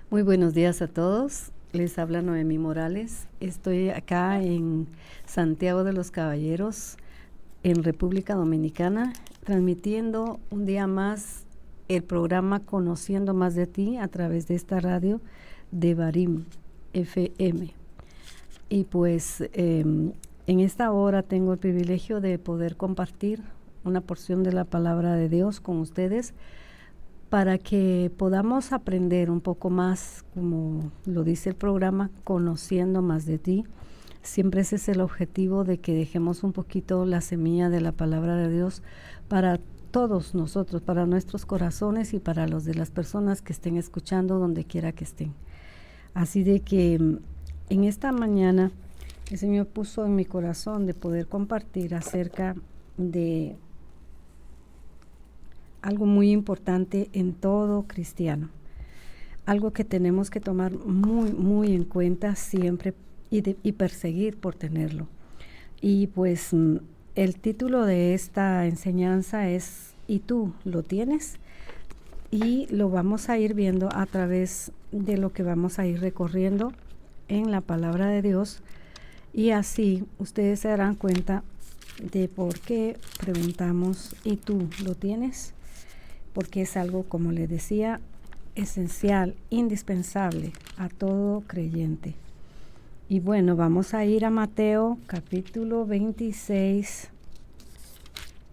Muy buenos días a todos. Les habla Noemí Morales. Estoy acá en Santiago de los Caballeros, en República Dominicana, transmitiendo un día más el programa Conociendo Más de Ti a través de esta radio de Barim FM. Y pues en esta hora tengo el privilegio de poder compartir una porción de la palabra de Dios con ustedes, para que podamos aprender un poco más, como lo dice el programa, conociendo más de ti. Siempre ese es el objetivo, de que dejemos un poquito la semilla de la palabra de Dios para todos nosotros, para nuestros corazones y para los de las personas que estén escuchando donde quiera que estén. Así de que en esta mañana el Señor puso en mi corazón de poder compartir acerca de algo muy importante en todo cristiano, algo que tenemos que tomar muy en cuenta siempre y perseguir por tenerlo. Y pues el título de esta enseñanza es ¿Y tú lo tienes? Y lo vamos a ir viendo a través de lo que vamos a ir recorriendo en la palabra de Dios, y así ustedes se darán cuenta de por qué preguntamos ¿y tú lo tienes? Porque es algo, como le decía, esencial, indispensable a todo creyente. Y bueno, vamos a ir a Mateo capítulo 26.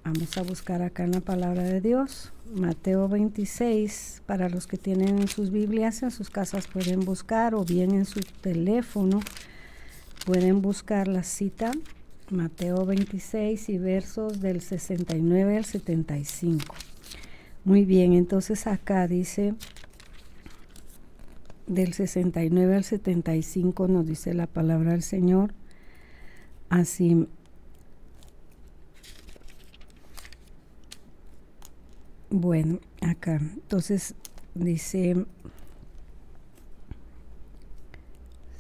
Vamos a buscar acá en la palabra de Dios. Mateo 26, para los que tienen sus Biblias en sus casas pueden buscar, o bien en su teléfono pueden buscar la cita. Mateo 26 y versos del 69 al 75. Muy bien, entonces acá dice, del 69 al 75 nos dice la palabra del Señor, así. Bueno, acá, entonces dice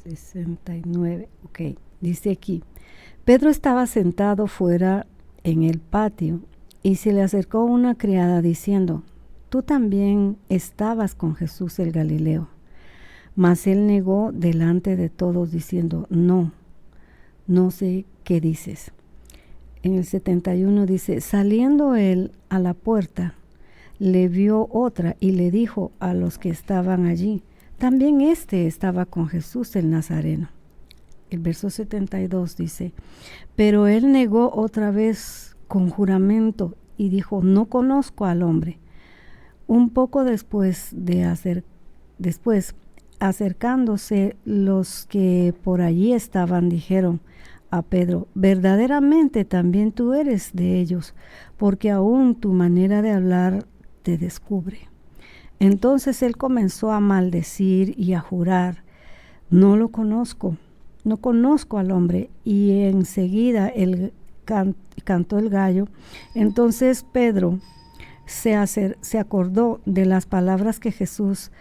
69, ok, dice aquí, Pedro estaba sentado fuera en el patio, y se le acercó una criada diciendo, tú también estabas con Jesús el Galileo. Mas él negó delante de todos diciendo, no sé qué dices. En el 71 dice, saliendo él a la puerta, le vio otra y le dijo a los que estaban allí, también este estaba con Jesús el Nazareno. El verso 72 dice, pero él negó otra vez con juramento y dijo, no conozco al hombre. Un poco después, acercándose los que por allí estaban, dijeron a Pedro, verdaderamente también tú eres de ellos, porque aún tu manera de hablar te descubre. Entonces él comenzó a maldecir y a jurar, no lo conozco, no conozco al hombre. Y enseguida él cantó el gallo. Entonces Pedro se acordó de las palabras que Jesús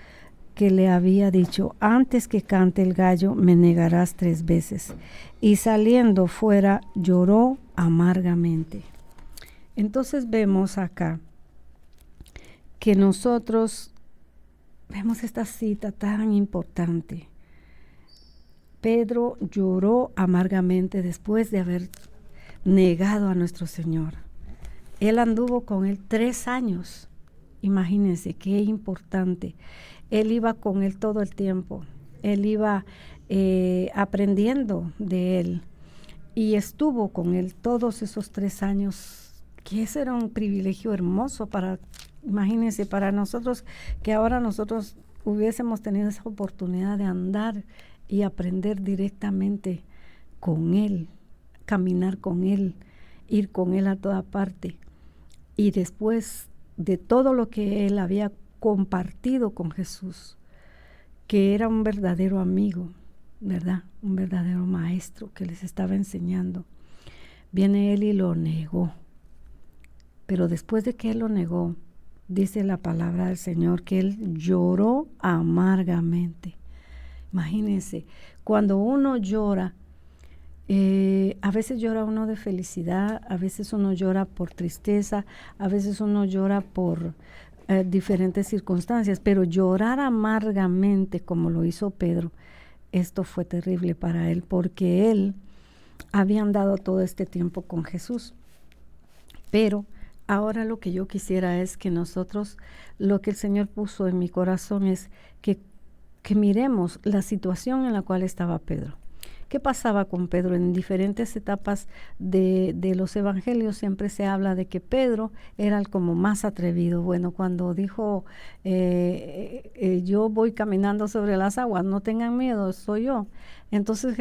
que le había dicho, antes que cante el gallo me negarás 3 veces. Y saliendo fuera lloró amargamente. Entonces vemos acá que nosotros vemos esta cita tan importante. Pedro lloró amargamente después de haber negado a nuestro Señor. Él anduvo con él 3 años. Imagínense qué importante. Él iba con él todo el tiempo. Él iba aprendiendo de él. Y estuvo con él todos esos 3 años. Que ese era un privilegio hermoso para, imagínense, para nosotros, que ahora nosotros hubiésemos tenido esa oportunidad de andar y aprender directamente con él, caminar con él, ir con él a toda parte. Y después de todo lo que él había compartido con Jesús, que era un verdadero amigo, ¿verdad? Un verdadero maestro que les estaba enseñando. Viene él y lo negó. Pero después de que él lo negó, dice la palabra del Señor que él lloró amargamente. Imagínense, cuando uno llora, a veces llora uno de felicidad, a veces uno llora por tristeza, a veces uno llora por diferentes circunstancias, pero llorar amargamente como lo hizo Pedro, esto fue terrible para él, porque él había andado todo este tiempo con Jesús. Pero ahora lo que yo quisiera es que nosotros, lo que el Señor puso en mi corazón es que miremos la situación en la cual estaba Pedro. ¿Qué pasaba con Pedro? En diferentes etapas de los evangelios siempre se habla de que Pedro era el como más atrevido. Bueno, cuando dijo, yo voy caminando sobre las aguas, no tengan miedo, soy yo. Entonces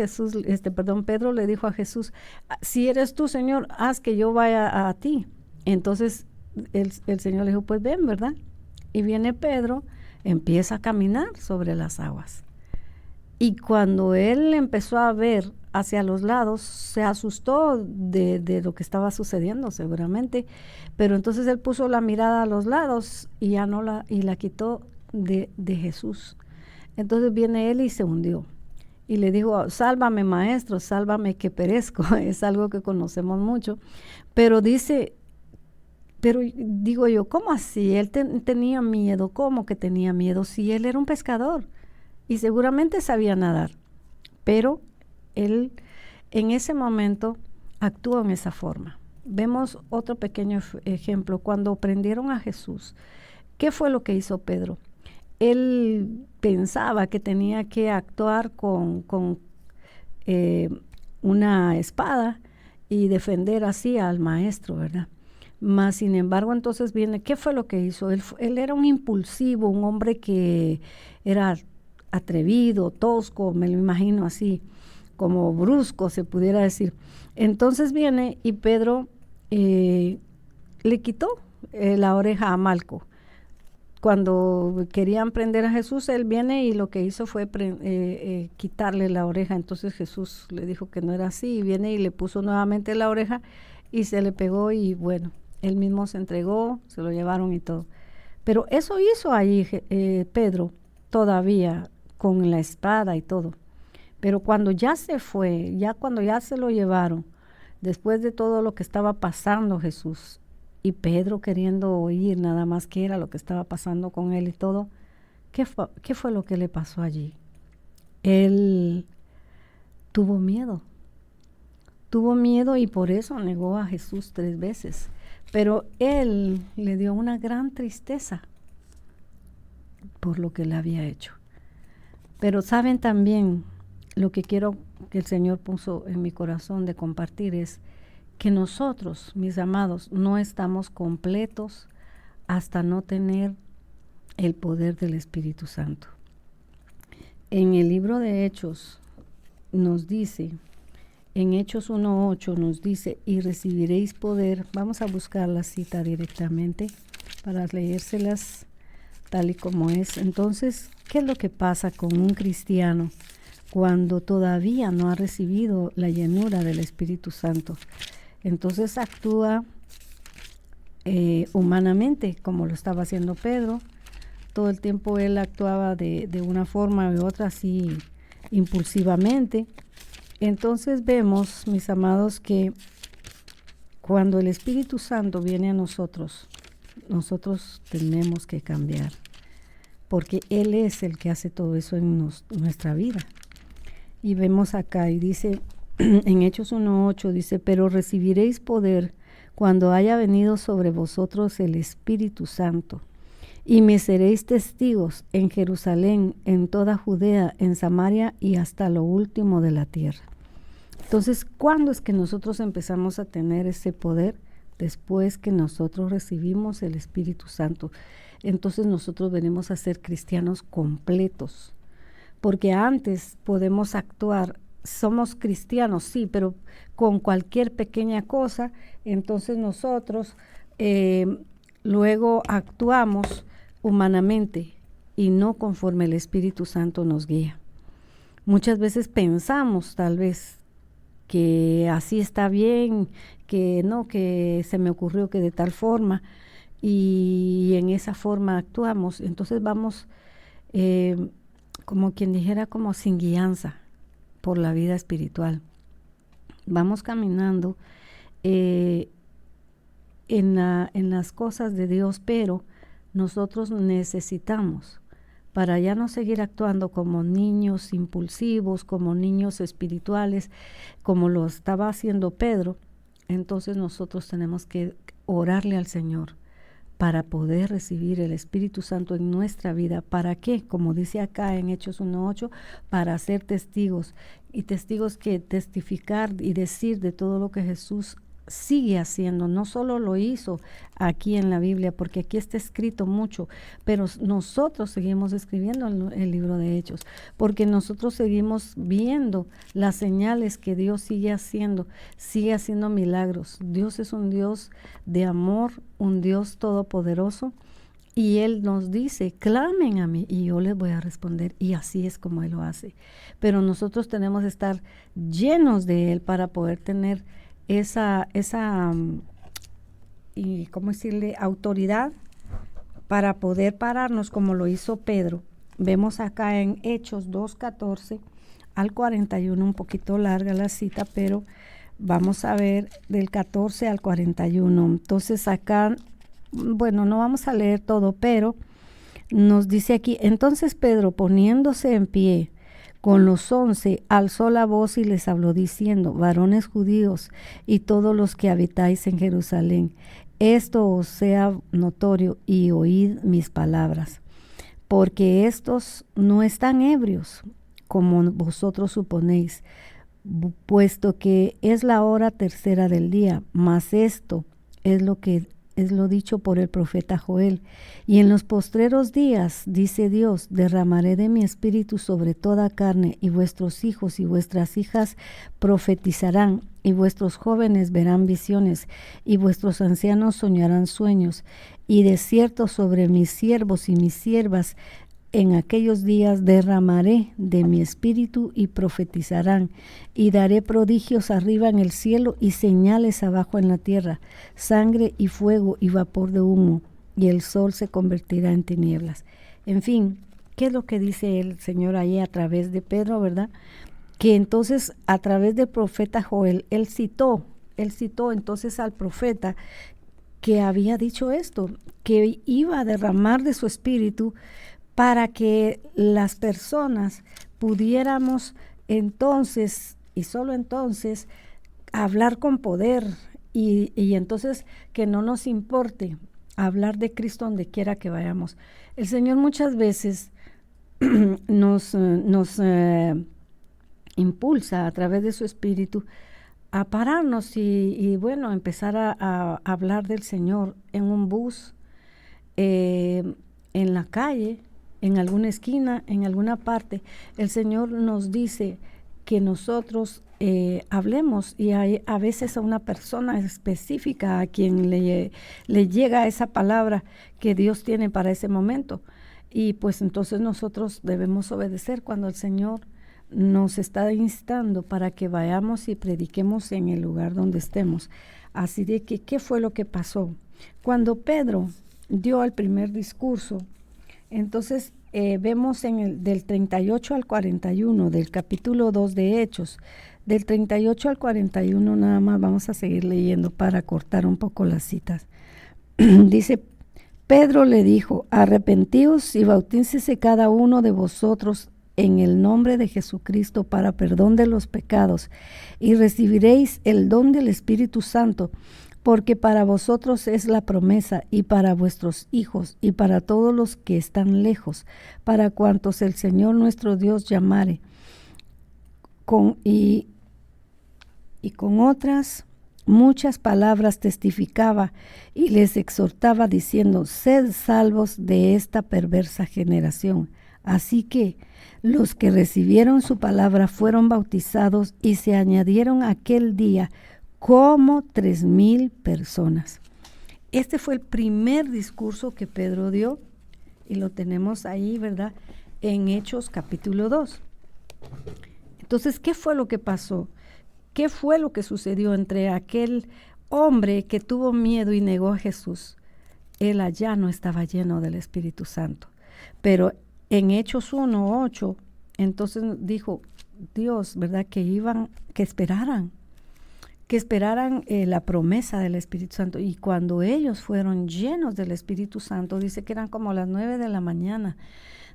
Pedro le dijo a Jesús, si eres tú, Señor, haz que yo vaya a ti. Entonces el Señor le dijo, pues ven, ¿verdad? Y viene Pedro, empieza a caminar sobre las aguas. Y cuando él empezó a ver hacia los lados, se asustó de lo que estaba sucediendo seguramente, pero entonces él puso la mirada a los lados y ya no la quitó de Jesús. Entonces viene él y se hundió. Y le dijo, sálvame maestro, sálvame que perezco. Es algo que conocemos mucho. Pero digo yo, ¿cómo así? Él tenía miedo. ¿Cómo que tenía miedo? Si él era un pescador. Y seguramente sabía nadar, pero él en ese momento actuó en esa forma. Vemos otro pequeño ejemplo, cuando prendieron a Jesús. ¿Qué fue lo que hizo Pedro? Él pensaba que tenía que actuar con una espada y defender así al maestro, ¿verdad? Mas, sin embargo, entonces viene, ¿qué fue lo que hizo? Él era un impulsivo, un hombre que era atrevido, tosco, me lo imagino así, como brusco se pudiera decir. Entonces viene y Pedro le quitó la oreja a Malco. Cuando querían prender a Jesús, él viene y lo que hizo fue quitarle la oreja. Entonces Jesús le dijo que no era así y viene y le puso nuevamente la oreja y se le pegó y bueno, él mismo se entregó, se lo llevaron y todo. Pero eso hizo ahí Pedro todavía con la espada y todo. Pero cuando ya se fue, ya cuando ya se lo llevaron, después de todo lo que estaba pasando Jesús y Pedro queriendo oír nada más qué era lo que estaba pasando con él y todo, ¿qué fue lo que le pasó allí? Él tuvo miedo y por eso negó a Jesús 3 veces. Pero él le dio una gran tristeza por lo que le había hecho. Pero saben también, lo que quiero que el Señor puso en mi corazón de compartir es que nosotros, mis amados, no estamos completos hasta no tener el poder del Espíritu Santo. En el libro de Hechos nos dice, en Hechos 1:8 nos dice, y recibiréis poder. Vamos a buscar la cita directamente para leérselas tal y como es. Entonces, ¿qué es lo que pasa con un cristiano cuando todavía no ha recibido la llenura del Espíritu Santo? Entonces actúa humanamente, como lo estaba haciendo Pedro. Todo el tiempo él actuaba de una forma u otra, así impulsivamente. Entonces vemos, mis amados, que cuando el Espíritu Santo viene a nosotros, nosotros tenemos que cambiar, porque Él es el que hace todo eso en nuestra vida. Y vemos acá, y dice, en Hechos 1:8, dice, pero recibiréis poder cuando haya venido sobre vosotros el Espíritu Santo, y me seréis testigos en Jerusalén, en toda Judea, en Samaria y hasta lo último de la tierra. Entonces, ¿cuándo es que nosotros empezamos a tener ese poder? Después que nosotros recibimos el Espíritu Santo. Entonces nosotros venimos a ser cristianos completos, porque antes podemos actuar, somos cristianos, sí, pero con cualquier pequeña cosa, entonces nosotros luego actuamos humanamente y no conforme el Espíritu Santo nos guía. Muchas veces pensamos tal vez que así está bien, que no, que se me ocurrió que de tal forma, y en esa forma actuamos. Entonces vamos, como quien dijera, como sin guianza por la vida espiritual. Vamos caminando en las cosas de Dios, pero nosotros necesitamos, para ya no seguir actuando como niños impulsivos, como niños espirituales, como lo estaba haciendo Pedro, entonces nosotros tenemos que orarle al Señor para poder recibir el Espíritu Santo en nuestra vida. ¿Para qué? Como dice acá en Hechos 1:8, para ser testigos, y testigos que testificar y decir de todo lo que Jesús sigue haciendo. No solo lo hizo aquí en la Biblia, porque aquí está escrito mucho, pero nosotros seguimos escribiendo el libro de Hechos, porque nosotros seguimos viendo las señales que Dios sigue haciendo milagros. Dios es un Dios de amor, un Dios todopoderoso, y Él nos dice, clamen a mí y yo les voy a responder. Y así es como Él lo hace. Pero nosotros tenemos que estar llenos de Él para poder tener esa y cómo decirle, autoridad para poder pararnos como lo hizo Pedro. Vemos acá en Hechos 2:14 al 41, un poquito larga la cita, pero vamos a ver del 14 al 41. Entonces acá, bueno, no vamos a leer todo, pero nos dice aquí, entonces Pedro, poniéndose en pie con los 11, alzó la voz y les habló diciendo, varones judíos y todos los que habitáis en Jerusalén, esto os sea notorio y oíd mis palabras, porque estos no están ebrios, como vosotros suponéis, puesto que es la hora tercera del día, mas esto es lo dicho por el profeta Joel. Y en los postreros días, dice Dios, derramaré de mi espíritu sobre toda carne, y vuestros hijos y vuestras hijas profetizarán, y vuestros jóvenes verán visiones, y vuestros ancianos soñarán sueños. Y de cierto sobre mis siervos y mis siervas en aquellos días derramaré de mi espíritu y profetizarán, y daré prodigios arriba en el cielo y señales abajo en la tierra, sangre y fuego y vapor de humo, y el sol se convertirá en tinieblas. En fin, ¿qué es lo que dice el Señor ahí a través de Pedro, verdad? Que entonces a través del profeta Joel, él citó entonces al profeta que había dicho esto, que iba a derramar de su espíritu para que las personas pudiéramos entonces, y solo entonces, hablar con poder y entonces que no nos importe hablar de Cristo donde quiera que vayamos. El Señor muchas veces nos impulsa a través de su Espíritu a pararnos y bueno, empezar a hablar del Señor en un bus, en la calle, en alguna esquina, en alguna parte. El Señor nos dice que nosotros hablemos, y hay a veces a una persona específica a quien le llega esa palabra que Dios tiene para ese momento. Y pues entonces nosotros debemos obedecer cuando el Señor nos está instando para que vayamos y prediquemos en el lugar donde estemos. Así de que, ¿qué fue lo que pasó? Cuando Pedro dio el primer discurso, entonces vemos del 38 al 41 del capítulo 2 de Hechos, del 38 al 41 nada más vamos a seguir leyendo para cortar un poco las citas. Dice, Pedro le dijo, arrepentíos y bautícese cada uno de vosotros en el nombre de Jesucristo para perdón de los pecados, y recibiréis el don del Espíritu Santo, porque para vosotros es la promesa, y para vuestros hijos, y para todos los que están lejos, para cuantos el Señor nuestro Dios llamare. Y con otras muchas palabras testificaba y les exhortaba diciendo, sed salvos de esta perversa generación. Así que los que recibieron su palabra fueron bautizados, y se añadieron aquel día como 3,000 personas. Este fue el primer discurso que Pedro dio, y lo tenemos ahí, ¿verdad? En Hechos capítulo 2. Entonces, ¿qué fue lo que pasó? ¿Qué fue lo que sucedió entre aquel hombre que tuvo miedo y negó a Jesús? Él allá no estaba lleno del Espíritu Santo. Pero en Hechos 1:8, entonces dijo Dios, ¿verdad? Que esperaran. que esperaran la promesa del Espíritu Santo. Y cuando ellos fueron llenos del Espíritu Santo, dice que eran como las 9 de la mañana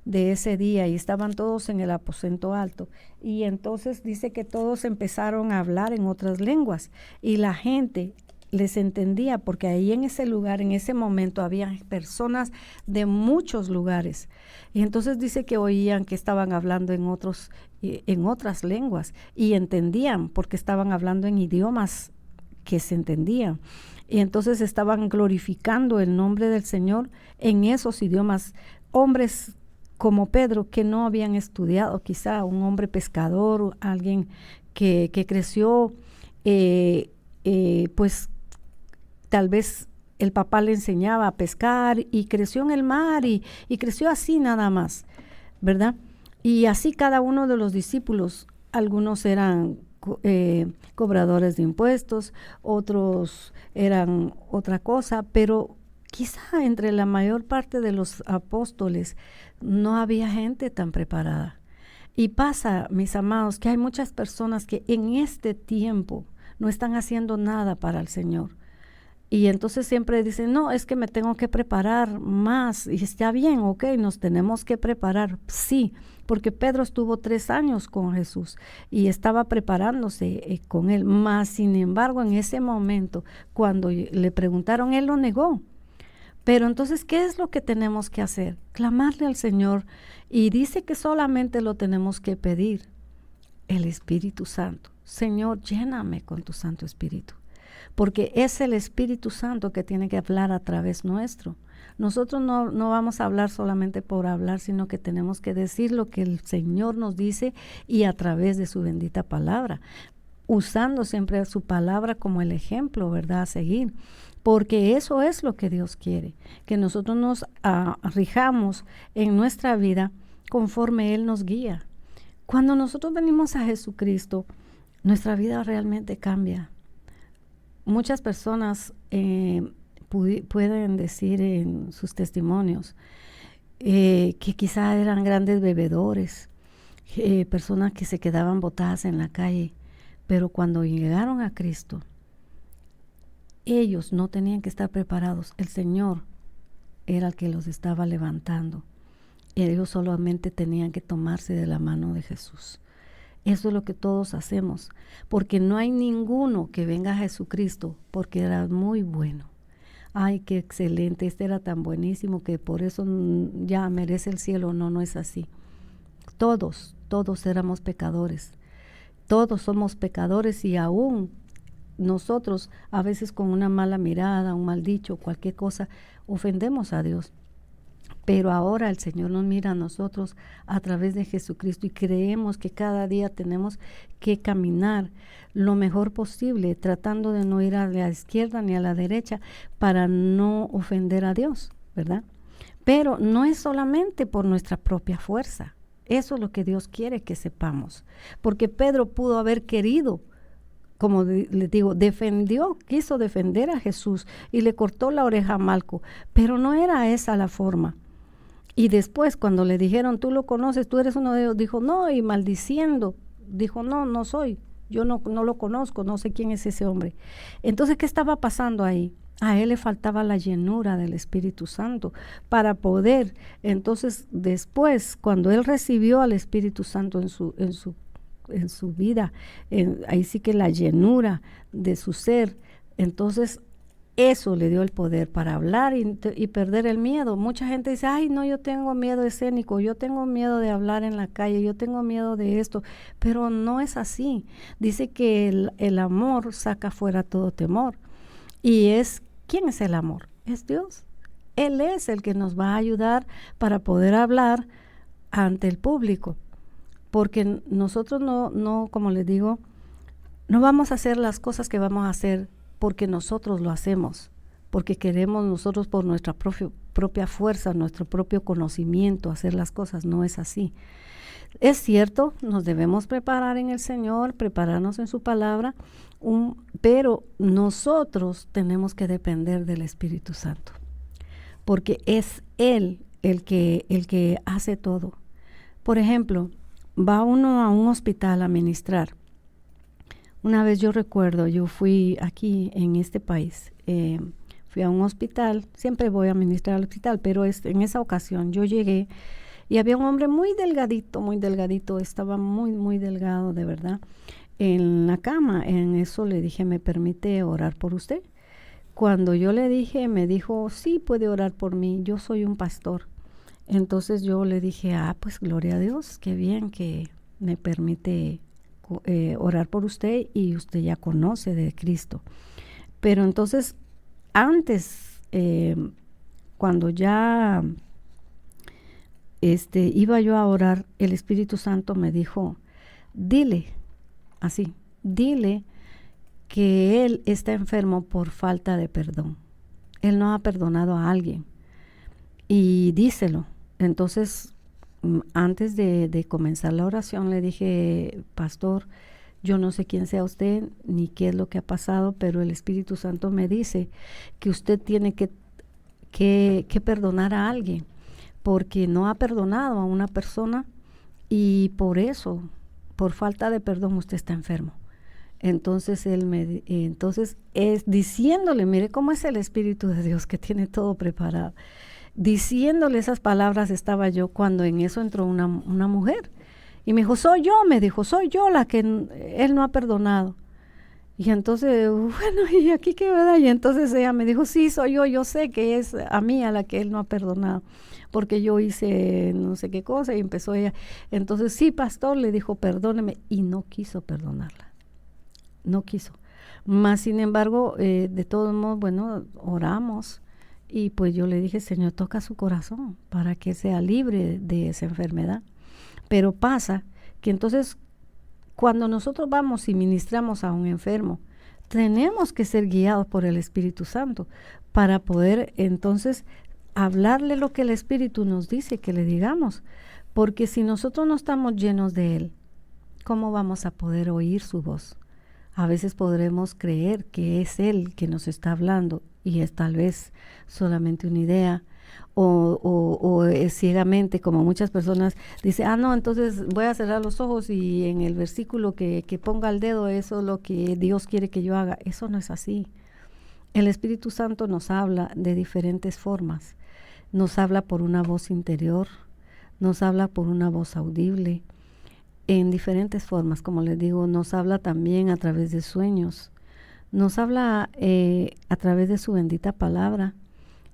de ese día y estaban todos en el aposento alto. Y entonces dice que todos empezaron a hablar en otras lenguas y la gente les entendía, porque ahí en ese lugar, en ese momento, había personas de muchos lugares. Y entonces dice que oían que estaban hablando en otras lenguas y entendían, porque estaban hablando en idiomas que se entendían. Y entonces estaban glorificando el nombre del Señor en esos idiomas. Hombres como Pedro, que no habían estudiado, quizá un hombre pescador, alguien que creció, pues tal vez el papá le enseñaba a pescar y creció en el mar y creció así nada más, ¿verdad? Y así cada uno de los discípulos, algunos eran cobradores de impuestos, otros eran otra cosa, pero quizá entre la mayor parte de los apóstoles no había gente tan preparada. Y pasa, mis amados, que hay muchas personas que en este tiempo no están haciendo nada para el Señor. Y entonces siempre dicen, no, es que me tengo que preparar más. Y está bien, ok, nos tenemos que preparar. Sí, porque Pedro estuvo 3 años con Jesús y estaba preparándose con él. Mas, sin embargo, en ese momento, cuando le preguntaron, él lo negó. Pero entonces, ¿qué es lo que tenemos que hacer? Clamarle al Señor. Y dice que solamente lo tenemos que pedir, el Espíritu Santo. Señor, lléname con tu Santo Espíritu. Porque es el Espíritu Santo que tiene que hablar a través nuestro. Nosotros no vamos a hablar solamente por hablar, sino que tenemos que decir lo que el Señor nos dice y a través de su bendita palabra, usando siempre su palabra como el ejemplo, ¿verdad?, a seguir. Porque eso es lo que Dios quiere, que nosotros nos rijamos en nuestra vida conforme Él nos guía. Cuando nosotros venimos a Jesucristo, nuestra vida realmente cambia. Muchas personas pueden decir en sus testimonios que quizá eran grandes bebedores, personas que se quedaban botadas en la calle, pero cuando llegaron a Cristo, ellos no tenían que estar preparados. El Señor era el que los estaba levantando. Ellos solamente tenían que tomarse de la mano de Jesús. Eso es lo que todos hacemos, porque no hay ninguno que venga a Jesucristo porque era muy bueno. Ay, qué excelente, este era tan buenísimo que por eso ya merece el cielo. No, no es así. Todos éramos pecadores. Todos somos pecadores y aún nosotros a veces con una mala mirada, un mal dicho, cualquier cosa, ofendemos a Dios. Pero ahora el Señor nos mira a nosotros a través de Jesucristo y creemos que cada día tenemos que caminar lo mejor posible, tratando de no ir a la izquierda ni a la derecha para no ofender a Dios, ¿verdad? Pero no es solamente por nuestra propia fuerza. Eso es lo que Dios quiere que sepamos. Porque Pedro pudo haber querido, como les digo, quiso defender a Jesús y le cortó la oreja a Malco, pero no era esa la forma. Y después cuando le dijeron, tú lo conoces, tú eres uno de ellos, dijo, no, y maldiciendo, dijo, no soy, yo no lo conozco, no sé quién es ese hombre. Entonces, ¿qué estaba pasando ahí? A él le faltaba la llenura del Espíritu Santo para poder, entonces después, cuando él recibió al Espíritu Santo en su vida, ahí sí que la llenura de su ser, entonces eso le dio el poder para hablar y perder el miedo. Mucha gente dice, ay, no, yo tengo miedo escénico, yo tengo miedo de hablar en la calle, yo tengo miedo de esto, pero no es así. Dice que el amor saca fuera todo temor. Y ¿quién es el amor? Es Dios. Él es el que nos va a ayudar para poder hablar ante el público. Porque nosotros no, como les digo, no vamos a hacer las cosas que vamos a hacer porque nosotros lo hacemos, porque queremos nosotros por nuestra propia fuerza, nuestro propio conocimiento hacer las cosas. No es así. Es cierto, nos debemos preparar en el Señor, prepararnos en su palabra, pero nosotros tenemos que depender del Espíritu Santo, porque es Él el que hace todo. Por ejemplo, va uno a un hospital a ministrar. Una vez yo recuerdo, yo fui aquí en este país, fui a un hospital, siempre voy a ministrar al hospital, pero en esa ocasión yo llegué y había un hombre muy delgadito, estaba muy delgado, de verdad, en la cama. En eso le dije, ¿me permite orar por usted? Cuando yo le dije, me dijo, sí, puede orar por mí, yo soy un pastor. Entonces yo le dije, pues gloria a Dios, qué bien que me permite orar por usted y usted ya conoce de Cristo. Pero entonces, antes, cuando ya iba yo a orar, el Espíritu Santo me dijo, dile, así, dile que él está enfermo por falta de perdón. Él no ha perdonado a alguien. Y díselo. Entonces, antes de comenzar la oración, le dije, pastor, yo no sé quién sea usted ni qué es lo que ha pasado, pero el Espíritu Santo me dice que usted tiene que perdonar a alguien, porque no ha perdonado a una persona y por eso, por falta de perdón, usted está enfermo. Entonces entonces es diciéndole, mire cómo es el Espíritu de Dios que tiene todo preparado. Diciéndole esas palabras estaba yo cuando en eso entró una mujer y me dijo, soy yo la que él no ha perdonado. Y entonces, bueno, ¿y aquí qué, verdad? Y entonces ella me dijo, sí, soy yo sé que es a mí a la que él no ha perdonado, porque yo hice no sé qué cosa. Y empezó ella, entonces, sí, pastor, le dijo, perdóneme, y no quiso perdonarla, no quiso. Más sin embargo, de todos modos, bueno, oramos, y pues yo le dije, Señor, toca su corazón para que sea libre de esa enfermedad. Pero pasa que entonces, cuando nosotros vamos y ministramos a un enfermo, tenemos que ser guiados por el Espíritu Santo para poder entonces hablarle lo que el Espíritu nos dice que le digamos. Porque si nosotros no estamos llenos de Él, ¿cómo vamos a poder oír su voz? A veces podremos creer que es Él que nos está hablando y es tal vez solamente una idea, o ciegamente, como muchas personas dicen, no, entonces voy a cerrar los ojos y en el versículo que ponga el dedo, eso es lo que Dios quiere que yo haga. Eso no es así. El Espíritu Santo nos habla de diferentes formas. Nos habla por una voz interior, nos habla por una voz audible, en diferentes formas, como les digo, nos habla también a través de sueños, nos habla a través de su bendita palabra.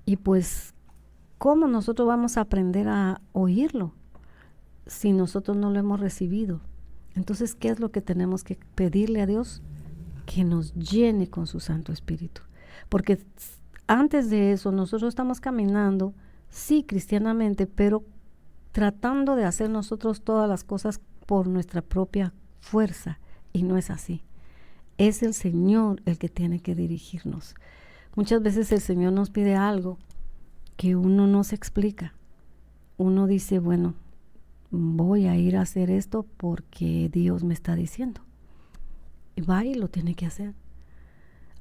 Y pues, ¿cómo nosotros vamos a aprender a oírlo si nosotros no lo hemos recibido? Entonces, ¿qué es lo que tenemos que pedirle a Dios? Que nos llene con su Santo Espíritu. Porque antes de eso, nosotros estamos caminando, sí, cristianamente, pero tratando de hacer nosotros todas las cosas por nuestra propia fuerza, y no es así. Es el Señor el que tiene que dirigirnos. Muchas veces el Señor nos pide algo que uno no se explica. Uno dice, bueno, voy a ir a hacer esto porque Dios me está diciendo. Y va y lo tiene que hacer.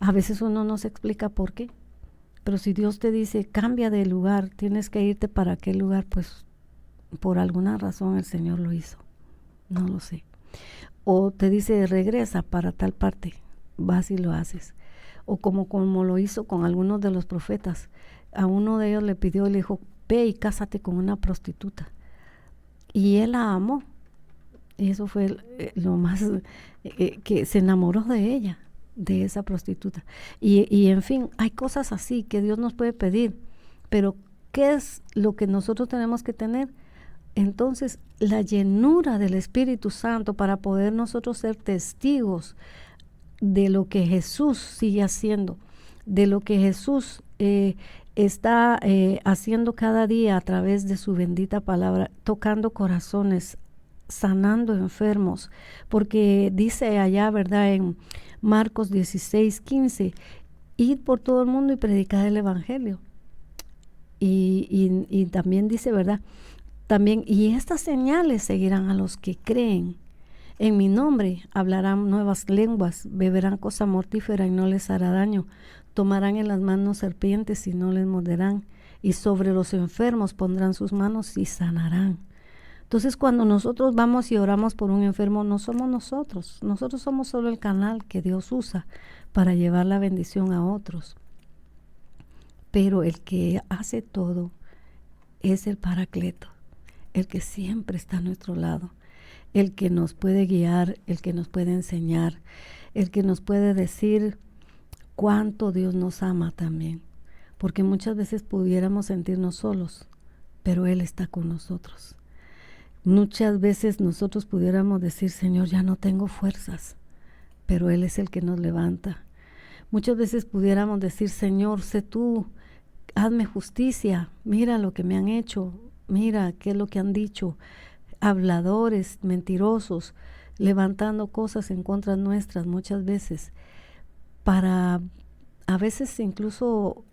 A veces uno no se explica por qué. Pero si Dios te dice, cambia de lugar, tienes que irte para aquel lugar, pues por alguna razón el Señor lo hizo. No lo sé. O te dice, regresa para tal parte, vas y lo haces. O como lo hizo con algunos de los profetas. A uno de ellos le pidió, le dijo, ve y cásate con una prostituta. Y él la amó. Y eso fue lo más, que se enamoró de ella, de esa prostituta. Y en fin, hay cosas así que Dios nos puede pedir. Pero, ¿qué es lo que nosotros tenemos que tener? Entonces, la llenura del Espíritu Santo para poder nosotros ser testigos de lo que Jesús sigue haciendo, de lo que Jesús está haciendo cada día a través de su bendita palabra, tocando corazones, sanando enfermos, porque dice allá, ¿verdad? En Marcos 16:15, id por todo el mundo y predicad el Evangelio. Y también dice, ¿verdad? También, y estas señales seguirán a los que creen. En mi nombre hablarán nuevas lenguas, beberán cosa mortífera y no les hará daño, tomarán en las manos serpientes y no les morderán, y sobre los enfermos pondrán sus manos y sanarán. Entonces, cuando nosotros vamos y oramos por un enfermo, no somos nosotros. Nosotros somos solo el canal que Dios usa para llevar la bendición a otros. Pero el que hace todo es el Paracleto, el que siempre está a nuestro lado, el que nos puede guiar, el que nos puede enseñar, el que nos puede decir cuánto Dios nos ama también. Porque muchas veces pudiéramos sentirnos solos, pero Él está con nosotros. Muchas veces nosotros pudiéramos decir, Señor, ya no tengo fuerzas, pero Él es el que nos levanta. Muchas veces pudiéramos decir, Señor, sé tú, hazme justicia, mira lo que me han hecho, mira qué es lo que han dicho, habladores, mentirosos, levantando cosas en contra nuestras muchas veces, para a veces incluso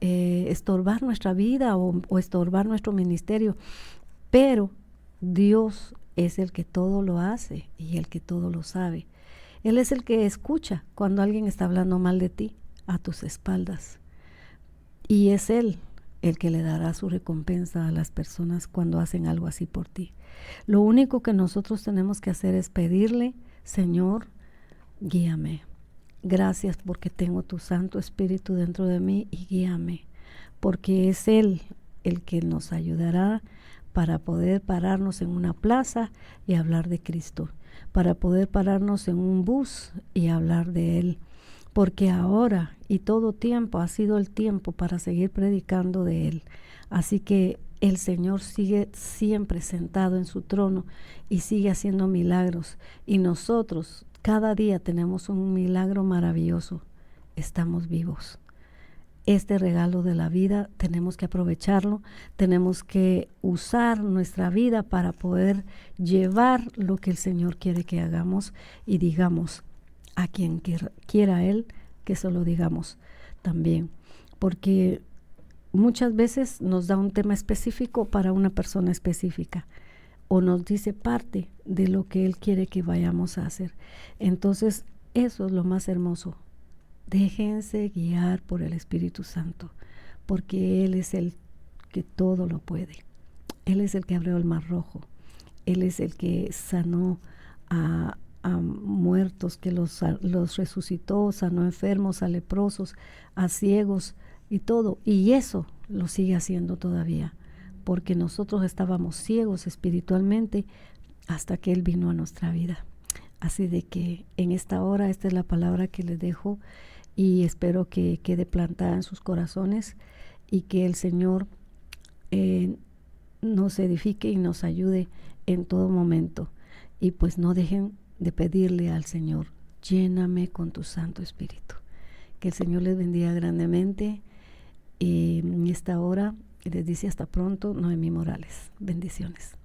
estorbar nuestra vida o estorbar nuestro ministerio, pero Dios es el que todo lo hace y el que todo lo sabe. Él es el que escucha cuando alguien está hablando mal de ti a tus espaldas. Y es Él el que le dará su recompensa a las personas cuando hacen algo así por ti. Lo único que nosotros tenemos que hacer es pedirle, Señor, guíame. Gracias porque tengo tu Santo Espíritu dentro de mí y guíame. Porque es Él el que nos ayudará para poder pararnos en una plaza y hablar de Cristo, para poder pararnos en un bus y hablar de Él, porque ahora y todo tiempo ha sido el tiempo para seguir predicando de Él. Así que el Señor sigue siempre sentado en su trono y sigue haciendo milagros, y nosotros cada día tenemos un milagro maravilloso. Estamos vivos. Este regalo de la vida tenemos que aprovecharlo, tenemos que usar nuestra vida para poder llevar lo que el Señor quiere que hagamos y digamos a quien quiera Él que se lo digamos también, porque muchas veces nos da un tema específico para una persona específica o nos dice parte de lo que Él quiere que vayamos a hacer. Entonces, eso es lo más hermoso. Déjense guiar por el Espíritu Santo, porque Él es el que todo lo puede. Él es el que abrió el Mar Rojo. Él es el que sanó a muertos, que los resucitó, sanó a enfermos, a leprosos, a ciegos y todo. Y eso lo sigue haciendo todavía, porque nosotros estábamos ciegos espiritualmente hasta que Él vino a nuestra vida. Así de que en esta hora, esta es la palabra que les dejo y espero que quede plantada en sus corazones y que el Señor nos edifique y nos ayude en todo momento. Y pues no dejen de pedirle al Señor, lléname con tu Santo Espíritu. Que el Señor les bendiga grandemente. En esta hora les dice hasta pronto, Noemí Morales. Bendiciones.